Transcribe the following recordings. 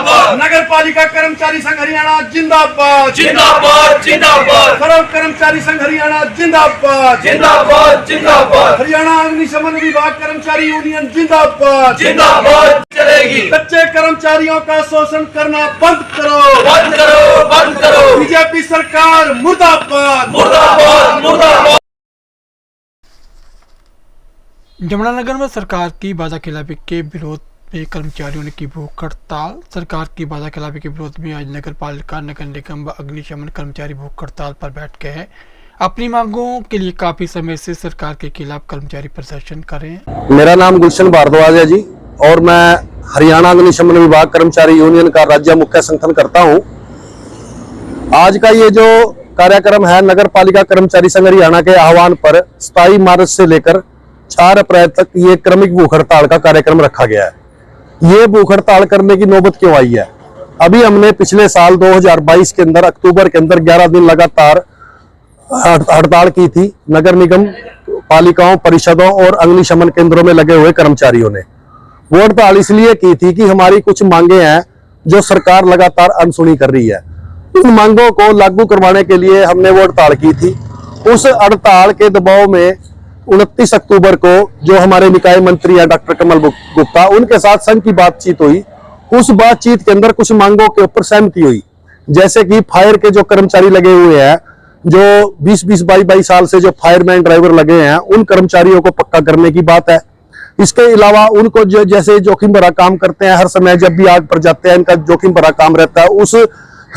जिंदाबाद। नगर पालिका कर्मचारी संघ हरियाणा जिंदाबाद जिंदाबाद जिंदाबाद। सड़क कर्मचारी संघ हरियाणा जिंदाबाद जिंदाबाद जिंदाबाद। हरियाणा अग्निशमन विभाग कर्मचारी यूनियन जिंदाबाद जिंदाबाद चलेगी। कच्चे कर्मचारियों का शोषण करना बंद करो, बंद करो, बंद करो। बीजेपी सरकार मुर्दाबाद, मुर्दाबाद, मुर्दाबाद। यमुनानगर में सरकार की वादाखिलाफी के विरोध में कर्मचारियों ने की भूख हड़ताल। सरकार की वादाखिलाफी के विरोध में आज नगर पालिका, नगर निगम व अग्निशमन कर्मचारी भूख हड़ताल पर बैठ गए हैं। अपनी मांगों के लिए काफी समय से सरकार के खिलाफ कर्मचारी प्रदर्शन कर रहे हैं। मेरा नाम गुलशन भारद्वाज है जी, और मैं हरियाणा अग्निशमन विभाग कर्मचारी यूनियन का राज्य मुख्य संगठन करता हूं। आज का ये जो कार्यक्रम है नगर पालिका कर्मचारी संघ हरियाणा के आह्वान पर 27 मार्च से लेकर 4 अप्रैल तक ये क्रमिक भूख हड़ताल का कार्यक्रम रखा गया है। ये भूख हड़ताल करने की नौबत क्यों आई है? अभी हमने पिछले साल 2022 के अंदर अक्टूबर के अंदर 11 दिन लगातार हड़ताल की थी नगर निगम पालिकाओं, परिषदों और अग्निशमन केंद्रों में लगे हुए कर्मचारियों ने। वो हड़ताल इसलिए की थी कि हमारी कुछ मांगे हैं जो सरकार लगातार अनसुनी कर रही है। उन मांगों को लागू करवाने के लिए हमने वो हड़ताल की थी। उस हड़ताल के दबाव में 29 अक्टूबर को जो हमारे निकाय मंत्री हैं डॉक्टर कमल गुप्ता, उनके साथ संघ की बातचीत हुई। उस बातचीत के अंदर कुछ मांगों के ऊपर सहमति हुई, जैसे कि फायर के जो कर्मचारी लगे हुए हैं, जो 20-20, 22-22 साल से जो फायरमैन ड्राइवर लगे हैं, उन कर्मचारियों को पक्का करने की बात है। इसके अलावा उनको जो जैसे जोखिम भरा काम करते हैं, हर समय जब भी आग पर जाते हैं इनका जोखिम भरा काम रहता है, उस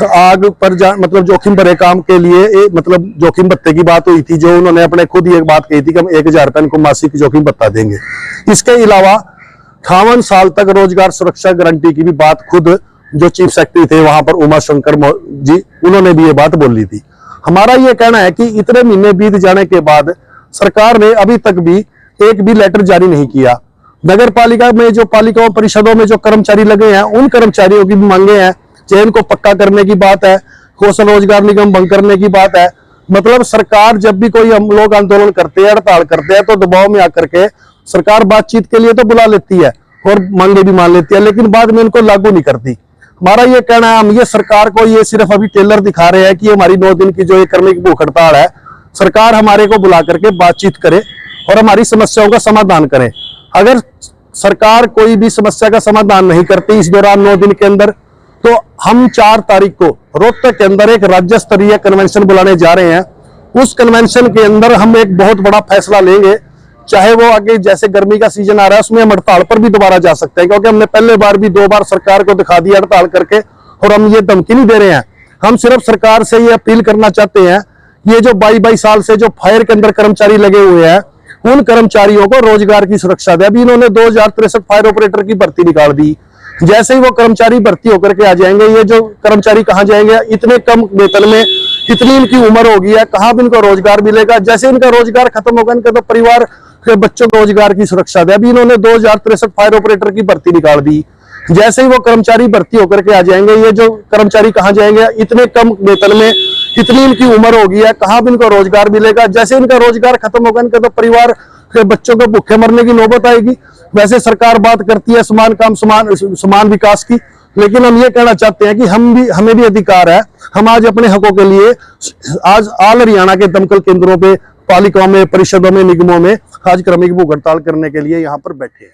आग पर मतलब जोखिम भरे काम के लिए मतलब जोखिम भत्ते की बात हुई थी, जो उन्होंने अपने खुद ही एक बात कही थी कि हम 1000 रुपए को मासिक जोखिम भत्ता देंगे। इसके अलावा 58 साल तक रोजगार सुरक्षा गारंटी की भी बात खुद जो चीफ सेक्रेटरी थे वहां पर उमा शंकर जी, उन्होंने भी ये बात बोली थी। हमारा ये कहना है कि इतने महीने बीत जाने के बाद सरकार ने अभी तक भी एक भी लेटर जारी नहीं किया। नगर पालिका में जो पालिकाओं परिषदों में जो कर्मचारी लगे हैं, उन कर्मचारियों की भी मांगे हैं, चयन को पक्का करने की बात है, कौशल रोजगार निगम भंग करने की बात है। मतलब सरकार जब भी कोई हम लोग आंदोलन करते हैं, हड़ताल करते हैं, तो दबाव में आकर के सरकार बातचीत के लिए तो बुला लेती है और मांगे भी मान लेती है, लेकिन बाद में इनको लागू नहीं करती। हमारा ये कहना है, हम ये सरकार को ये सिर्फ अभी टेलर दिखा रहे हैं कि हमारी 9 दिन की जो ये क्रमिक भूख हड़ताल है, सरकार हमारे को बुला करके बातचीत करे और हमारी समस्याओं का समाधान करे। अगर सरकार कोई भी समस्या का समाधान नहीं करती इस दौरान 9 दिन के अंदर, तो हम 4 तारीख को रोहतक के अंदर एक राज्य स्तरीय कन्वेंशन बुलाने जा रहे हैं। उस कन्वेंशन के अंदर हम एक बहुत बड़ा फैसला लेंगे, चाहे वो आगे जैसे गर्मी का सीजन आ रहा है उसमें हम हड़ताल पर भी दोबारा जा सकते हैं, क्योंकि हमने पहले बार भी 2 बार सरकार को दिखा दिया हड़ताल करके, और हम ये धमकी नहीं दे रहे हैं। हम सिर्फ सरकार से ये अपील करना चाहते हैं, ये जो 22 साल से जो फायर के अंदर कर्मचारी लगे हुए हैं, उन कर्मचारियों को रोजगार की सुरक्षा दे। अभी इन्होंने 2063 फायर ऑपरेटर की भर्ती निकाल दी। जैसे ही वो कर्मचारी भर्ती होकर के आ जाएंगे, ये जो कर्मचारी कहाँ जाएंगे? इतने कम वेतन में, इतनी इनकी उम्र हो गई है, कहाँ भी इनको रोजगार मिलेगा? जैसे इनका रोजगार खत्म होगा, इनका तो परिवार के बच्चों को रोजगार की सुरक्षा दे। अभी इन्होंने 2063 फायर ऑपरेटर की भर्ती निकाल दी। जैसे ही वो कर्मचारी भर्ती होकर के आ जाएंगे, ये जो कर्मचारी कहाँ जाएंगे? इतने कम वेतन में, इतनी इनकी उम्र हो गई है, कहाँ भी इनको रोजगार मिलेगा? जैसे इनका रोजगार खत्म होगा, इनका तो परिवार के बच्चों को भूखे मरने की नौबत आएगी। वैसे सरकार बात करती है समान काम समान विकास की, लेकिन हम ये कहना चाहते हैं कि हमें भी अधिकार है। हम आज अपने हकों के लिए आज ऑल हरियाणा के दमकल केंद्रों पे, पालिकाओं में, परिषदों में, निगमों में आज क्रमिक भूख हड़ताल करने के लिए यहाँ पर बैठे हैं।